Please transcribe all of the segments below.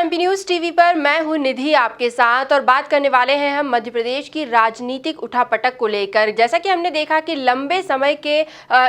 MP news TV पर मैं हूं निधि आपके साथ और बात करने वाले हैं हम मध्य प्रदेश की राजनीतिक उठापटक को लेकर। जैसा कि हमने देखा कि लंबे समय के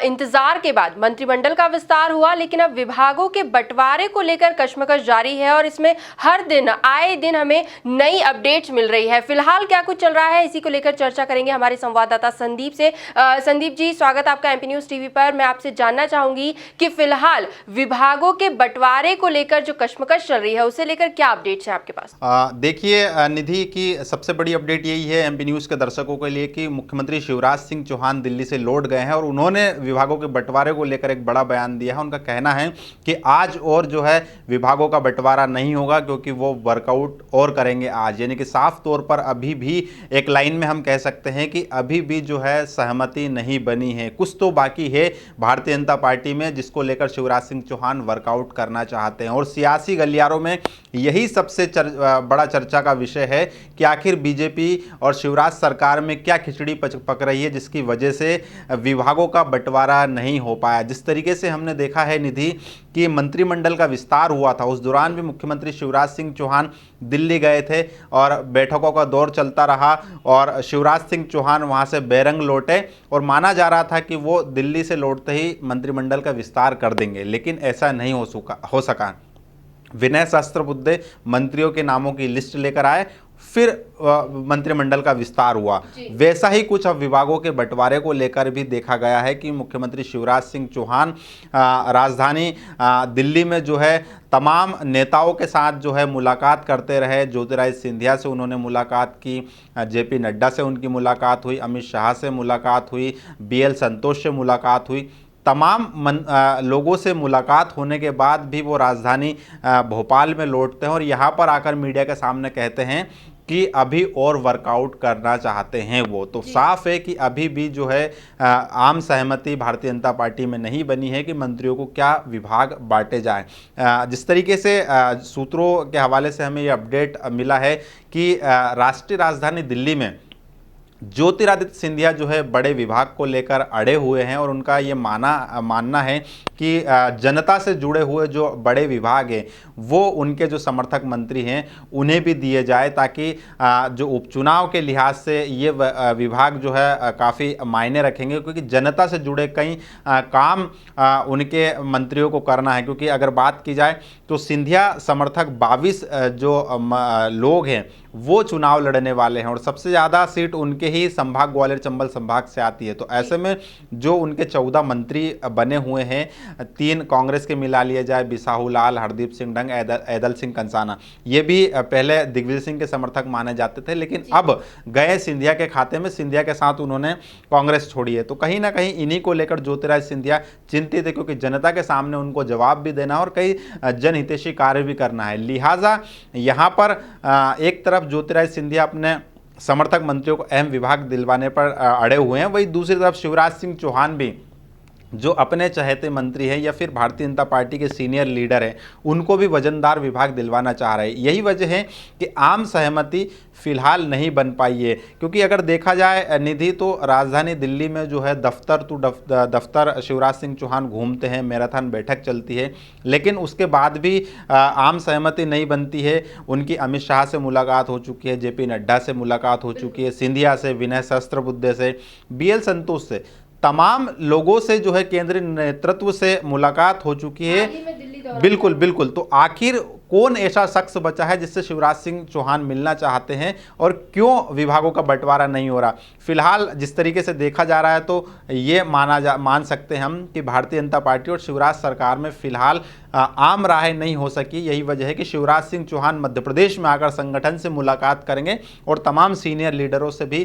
इंतजार के बाद मंत्रिमंडल का विस्तार हुआ, लेकिन अब विभागों के बंटवारे को लेकर कशमकश जारी है और इसमें हर दिन आए दिन हमें नई अपडेट्स मिल रही है। फिलहाल क्या कुछ चल रहा है, इसी को लेकर चर्चा करेंगे हमारे संवाददाता संदीप से। संदीप जी, स्वागत आपका एमपी न्यूज टीवी पर। मैं आपसे जानना चाहूंगी कि फिलहाल विभागों के बंटवारे को लेकर जो कशमकश चल रही है उसे लेकर क्या अपडेट्स है आपके पास? देखिए निधि की सबसे बड़ी अपडेट यही है एमपी न्यूज़ के दर्शकों के लिए कि मुख्यमंत्री शिवराज सिंह चौहान दिल्ली से लौट गए हैं और उन्होंने विभागों के बंटवारे को लेकर एक बड़ा बयान दिया है। उनका कहना है कि आज और जो है विभागों का बंटवारा नहीं होगा क्योंकि वो वर्कआउट और करेंगे आज, यानी कि साफ तौर पर अभी भी एक लाइन में हम कह सकते हैं कि अभी भी जो है सहमति नहीं बनी है। कुछ तो बाकी है भारतीय जनता पार्टी में जिसको लेकर शिवराज सिंह चौहान वर्कआउट करना चाहते हैं और सियासी गलियारों में यही सबसे बड़ा चर्चा का विषय है कि आखिर बीजेपी और शिवराज सरकार में क्या खिचड़ी पक रही है जिसकी वजह से विभागों का बंटवारा नहीं हो पाया। जिस तरीके से हमने देखा है निधि कि मंत्रिमंडल का विस्तार हुआ था, उस दौरान भी मुख्यमंत्री शिवराज सिंह चौहान दिल्ली गए थे और बैठकों का दौर चलता रहा और शिवराज सिंह चौहान वहां से बेरंग लौटे और माना जा रहा था कि वो दिल्ली से लौटते ही मंत्रिमंडल का विस्तार कर देंगे, लेकिन ऐसा नहीं हो सका। विनय सहस्त्रबुद्धे मंत्रियों के नामों की लिस्ट लेकर आए, फिर मंत्रिमंडल का विस्तार हुआ। वैसा ही कुछ अब विभागों के बंटवारे को लेकर भी देखा गया है कि मुख्यमंत्री शिवराज सिंह चौहान राजधानी दिल्ली में जो है तमाम नेताओं के साथ जो है मुलाकात करते रहे। ज्योतिरादित्य सिंधिया से उन्होंने मुलाकात की, जेपी नड्डा से उनकी मुलाकात हुई, अमित शाह से मुलाकात हुई, बीएल संतोष से मुलाकात हुई। तमाम लोगों से मुलाकात होने के बाद भी वो राजधानी भोपाल में लौटते हैं और यहाँ पर आकर मीडिया के सामने कहते हैं कि अभी और वर्कआउट करना चाहते हैं वो। तो साफ है कि अभी भी जो है आम सहमति भारतीय जनता पार्टी में नहीं बनी है कि मंत्रियों को क्या विभाग बांटे जाए। जिस तरीके से सूत्रों के हवाले से हमें ये अपडेट मिला है कि राष्ट्रीय राजधानी दिल्ली में ज्योतिरादित्य सिंधिया जो है बड़े विभाग को लेकर अड़े हुए हैं और उनका ये मानना है कि जनता से जुड़े हुए जो बड़े विभाग हैं वो उनके जो समर्थक मंत्री हैं उन्हें भी दिए जाए ताकि जो उपचुनाव के लिहाज से ये विभाग जो है काफ़ी मायने रखेंगे, क्योंकि जनता से जुड़े कई काम उनके मंत्रियों को करना है। क्योंकि अगर बात की जाए तो सिंधिया समर्थक 22 जो लोग हैं वो चुनाव लड़ने वाले हैं और सबसे ज़्यादा सीट उनके ही संभाग ग्वालियर चंबल संभाग से आती है। तो ऐसे में जो उनके 14 मंत्री बने हुए हैं, 3 कांग्रेस के मिला लिए जाए, बिसाहू लाल, हरदीप सिंह डंग, ऐदल सिंह कंसाना, ये भी पहले दिग्विजय सिंह के समर्थक माने जाते थे, लेकिन अब गए सिंधिया के खाते में, सिंधिया के साथ उन्होंने कांग्रेस छोड़ी है। तो कहीं ना कहीं इन्हीं को लेकर ज्योतिरादित्य सिंधिया चिंतित है क्योंकि जनता के सामने उनको जवाब भी देना और कई जनहितैषी कार्य भी करना है। लिहाजा यहाँ पर एक तरफ ज्योतिरादित्य सिंधिया अपने समर्थक मंत्रियों को अहम विभाग दिलवाने पर अड़े हुए हैं, वहीं दूसरी तरफ शिवराज सिंह चौहान भी जो अपने चहेते मंत्री हैं या फिर भारतीय जनता पार्टी के सीनियर लीडर हैं उनको भी वजनदार विभाग दिलवाना चाह रहे हैं। यही वजह है कि आम सहमति फिलहाल नहीं बन पाई है, क्योंकि अगर देखा जाए निधि तो राजधानी दिल्ली में जो है दफ्तर टू दफ्तर शिवराज सिंह चौहान घूमते हैं, मैराथन बैठक चलती है, लेकिन उसके बाद भी आम सहमति नहीं बनती है। उनकी अमित शाह से मुलाकात हो चुकी है, जेपी नड्डा से मुलाकात हो चुकी है, सिंधिया से, विनय सहस्त्रबुद्धे से, बीएल संतोष से, तमाम लोगों से जो है केंद्रीय नेतृत्व से मुलाकात हो चुकी है। बिल्कुल बिल्कुल। तो आखिर कौन ऐसा शख्स बचा है जिससे शिवराज सिंह चौहान मिलना चाहते हैं और क्यों विभागों का बंटवारा नहीं हो रहा? फिलहाल जिस तरीके से देखा जा रहा है तो ये मान सकते हैं हम कि भारतीय जनता पार्टी और शिवराज सरकार में फिलहाल आम राय नहीं हो सकी। यही वजह है कि शिवराज सिंह चौहान मध्य प्रदेश में आकर संगठन से मुलाकात करेंगे और तमाम सीनियर लीडरों से भी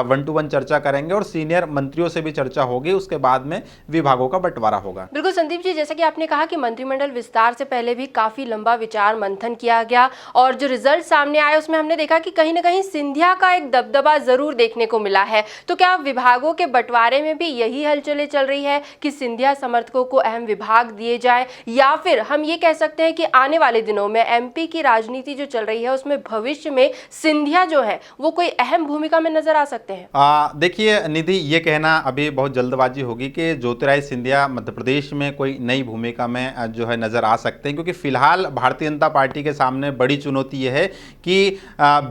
1 to 1 चर्चा करेंगे और सीनियर मंत्रियों से भी चर्चा होगी। उसके बाद में विभागों का बंटवारा होगा। बिल्कुल संदीप जी, जैसा कि आपने कहा कि मंत्रिमंडल विस्तार से पहले भी काफी लंबा विचार मंथन किया गया और जो रिजल्ट सामने आए उसमें हमने देखा कि कहीं ना कहीं सिंधिया का एक दबदबा जरूर देखने को मिला है। तो क्या विभागों के बंटवारे में भी यही हलचलें चल रही है कि सिंधिया समर्थकों को अहम विभाग दिए जाए, या फिर हम ये कह सकते हैं कि आने वाले दिनों में एमपी की राजनीति जो चल रही है उसमें भविष्य में सिंधिया जो है वो कोई अहम भूमिका में नजर आ सकते हैं? देखिए निधि, ये कहना अभी बहुत जल्दबाजी होगी कि ज्योतिरादित्य सिंधिया मध्य प्रदेश में कोई नई भूमिका में जो है नजर आ सकते हैं, क्योंकि फिलहाल भारतीय जनता पार्टी के सामने बड़ी चुनौती यह है कि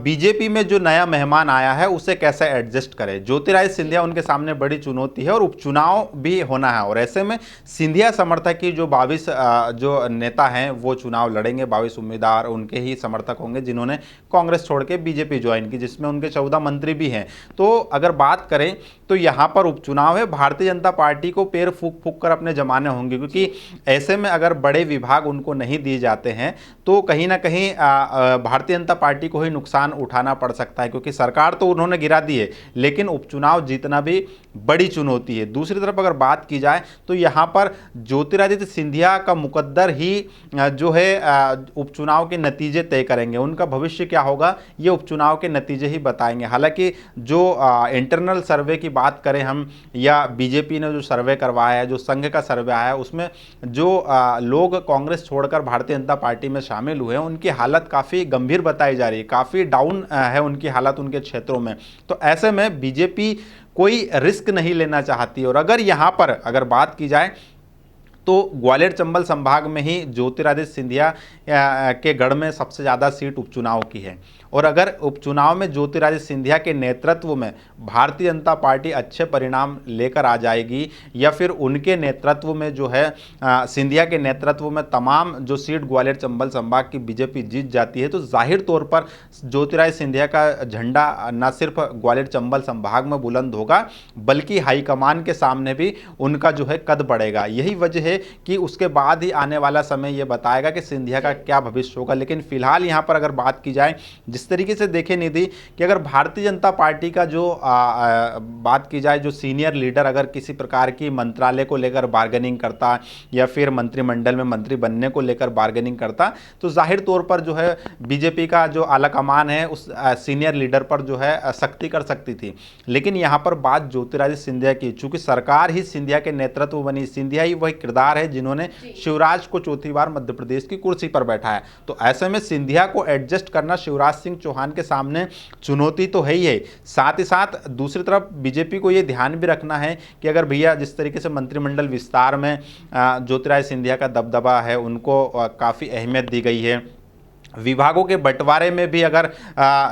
बीजेपी में जो नया मेहमान आया है उसे कैसे एडजस्ट करे। ज्योतिरादित्य सिंधिया उनके सामने बड़ी चुनौती है और उपचुनाव भी होना है, और ऐसे में सिंधिया समर्थक की जो 22 जो नेता हैं वो चुनाव लड़ेंगे। 22 उम्मीदवार उनके ही समर्थक होंगे जिन्होंने कांग्रेस छोड़ के बीजेपी ज्वाइन की, जिसमें उनके 14 मंत्री भी हैं। तो अगर बात करें तो यहाँ पर उपचुनाव है, भारतीय जनता पार्टी को पैर फूक फूक कर अपने जमाने होंगे, क्योंकि ऐसे में अगर बड़े विभाग उनको नहीं दिए जाते हैं तो कहीं ना कहीं भारतीय जनता पार्टी को ही नुकसान उठाना पड़ सकता है, क्योंकि सरकार तो उन्होंने गिरा दी है लेकिन उपचुनाव जीतना भी बड़ी चुनौती है। दूसरी तरफ अगर बात की जाए तो यहाँ पर ज्योतिरादित्य सिंधिया का मुकद्दर ही जो है उपचुनाव के नतीजे तय करेंगे। उनका भविष्य क्या होगा ये उपचुनाव के नतीजे ही बताएंगे। हालांकि जो इंटरनल सर्वे की बात करें हम, या बीजेपी ने जो सर्वे करवाया है, जो संघ का सर्वे आया है, उसमें जो लोग कांग्रेस छोड़कर भारतीय जनता पार्टी में शामिल हुए हैं उनकी हालत काफ़ी गंभीर बताई जा रही है, काफ़ी डाउन है उनकी हालत उनके क्षेत्रों में। तो ऐसे में बीजेपी कोई रिस्क नहीं लेना चाहती। और अगर यहाँ पर अगर बात की जाए तो ग्वालियर चंबल संभाग में ही ज्योतिरादित्य सिंधिया के गढ़ में सबसे ज़्यादा सीट उपचुनाव की है, और अगर उपचुनाव में ज्योतिरादित्य सिंधिया के नेतृत्व में भारतीय जनता पार्टी अच्छे परिणाम लेकर आ जाएगी, या फिर उनके नेतृत्व में जो है सिंधिया के नेतृत्व में तमाम जो सीट ग्वालियर चंबल संभाग की बीजेपी जीत जाती है, तो जाहिर तौर पर ज्योतिरादित्य सिंधिया का झंडा न सिर्फ ग्वालियर चंबल संभाग में बुलंद होगा बल्कि हाईकमान के सामने भी उनका जो है कद बढ़ेगा। यही वजह है कि उसके बाद ही आने वाला समय ये बताएगा कि सिंधिया का क्या भविष्य होगा। लेकिन फिलहाल यहाँ पर अगर बात की जाए, जिस तरीके से देखे निधि कि अगर भारतीय जनता पार्टी का जो बात की जाए, जो सीनियर लीडर अगर किसी प्रकार की मंत्रालय को लेकर बार्गेनिंग करता या फिर मंत्रिमंडल में मंत्री बनने को लेकर बार्गेनिंग करता, तो जाहिर तौर पर जो है बीजेपी का जो आला कमान है उस सीनियर लीडर पर जो है सख्ती कर सकती थी। लेकिन यहाँ पर बात ज्योतिरादित्य सिंधिया की, चूंकि सरकार ही सिंधिया के नेतृत्व बनी, सिंधिया ही वही किरदार है जिन्होंने शिवराज को चौथी बार मध्य प्रदेश की कुर्सी पर बैठाया। तो ऐसे में सिंधिया को एडजस्ट करना शिवराज सिंह चौहान के सामने चुनौती तो है ही है। साथ ही साथ दूसरी तरफ बीजेपी को यह ध्यान भी रखना है कि अगर भैया जिस तरीके से मंत्रिमंडल विस्तार में ज्योतिरादित्य सिंधिया का दबदबा है, उनको काफ़ी अहमियत दी गई है, विभागों के बंटवारे में भी अगर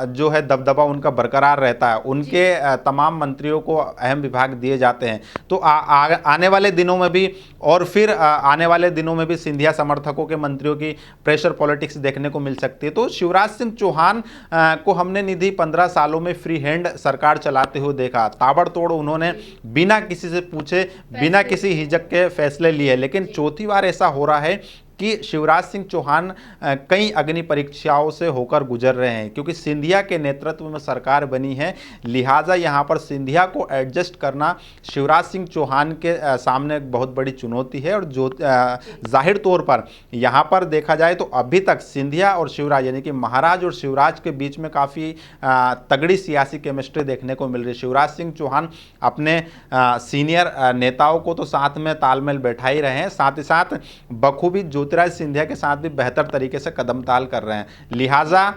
जो है दबदबा उनका बरकरार रहता है, उनके तमाम मंत्रियों को अहम विभाग दिए जाते हैं, तो आने वाले दिनों में भी और फिर आने वाले दिनों में भी सिंधिया समर्थकों के मंत्रियों की प्रेशर पॉलिटिक्स देखने को मिल सकती है। तो शिवराज सिंह चौहान को हमने निधि 15 सालों में फ्री हैंड सरकार चलाते हुए देखा। ताबड़तोड़ उन्होंने बिना किसी से पूछे, बिना किसी हिचक के फैसले लिए। लेकिन चौथी बार ऐसा हो रहा है कि शिवराज सिंह चौहान कई अग्नि परीक्षाओं से होकर गुजर रहे हैं, क्योंकि सिंधिया के नेतृत्व में सरकार बनी है। लिहाजा यहाँ पर सिंधिया को एडजस्ट करना शिवराज सिंह चौहान के सामने एक बहुत बड़ी चुनौती है। और जो जाहिर तौर पर यहाँ पर देखा जाए तो अभी तक सिंधिया और शिवराज यानी कि महाराज और शिवराज के बीच में काफ़ी तगड़ी सियासी केमिस्ट्री देखने को मिल रही है। शिवराज सिंह चौहान अपने सीनियर नेताओं को तो साथ में तालमेल बैठा ही रहे हैं, साथ ही साथ बखूबी ज्योतिरादित्य सिंधिया के साथ भी बेहतर तरीके से कदम ताल कर रहे हैं। लिहाजा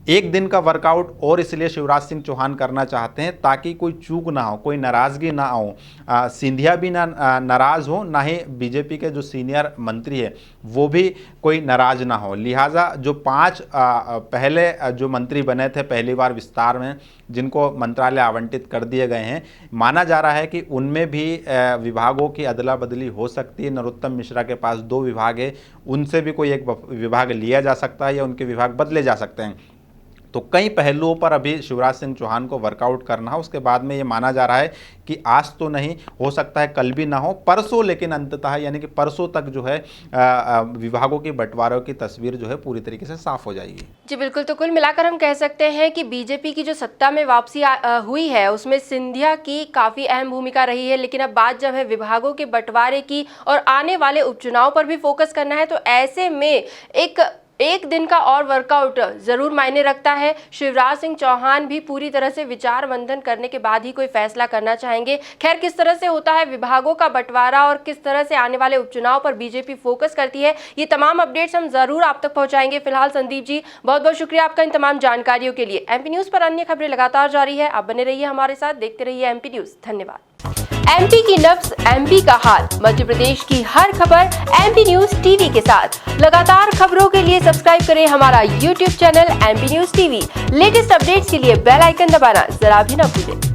एक दिन का वर्कआउट और इसलिए शिवराज सिंह चौहान करना चाहते हैं ताकि कोई चूक ना हो, कोई नाराज़गी ना हो, सिंधिया भी ना नाराज़ हो, ना ही बीजेपी के जो सीनियर मंत्री है वो भी कोई नाराज़ ना हो। लिहाजा जो 5 पहले जो मंत्री बने थे पहली बार विस्तार में, जिनको मंत्रालय आवंटित कर दिए गए हैं, माना जा रहा है कि उनमें भी विभागों की अदला बदली हो सकती है। नरोत्तम मिश्रा के पास 2 विभाग है, उनसे भी कोई एक विभाग लिया जा सकता है या उनके विभाग बदले जा सकते हैं। तो कई पहलुओं पर अभी शिवराज सिंह चौहान को वर्कआउट करना है। उसके बाद में ये माना जा रहा है कि आज तो नहीं, हो सकता है कल भी ना हो, परसों, लेकिन अंततः यानी कि परसों तक जो है विभागों की बंटवारों की तस्वीर जो है पूरी तरीके से साफ हो जाएगी। जी बिल्कुल। तो कुल मिलाकर हम कह सकते हैं कि बीजेपी की जो सत्ता में वापसी हुई है उसमें सिंधिया की काफ़ी अहम भूमिका रही है। लेकिन अब बात जब है विभागों के बंटवारे की और आने वाले उपचुनाव पर भी फोकस करना है, तो ऐसे में एक दिन का और वर्कआउट जरूर मायने रखता है। शिवराज सिंह चौहान भी पूरी तरह से विचार मंथन करने के बाद ही कोई फैसला करना चाहेंगे। खैर, किस तरह से होता है विभागों का बंटवारा और किस तरह से आने वाले उपचुनाव पर बीजेपी फोकस करती है, ये तमाम अपडेट्स हम जरूर आप तक पहुंचाएंगे। फिलहाल संदीप जी, बहुत बहुत शुक्रिया आपका इन तमाम जानकारियों के लिए। एमपी न्यूज पर अन्य खबरें लगातार जारी है, आप बने रहिए हमारे साथ, देखते रहिए एमपी न्यूज। धन्यवाद। एमपी की नब्ज, एमपी का हाल, मध्य प्रदेश की हर खबर एमपी न्यूज टीवी के साथ। लगातार खबरों के लिए सब्सक्राइब करें हमारा YouTube channel MP news TV. Latest updates के लिए बेल आइकन दबाना जरा भी न भूलें।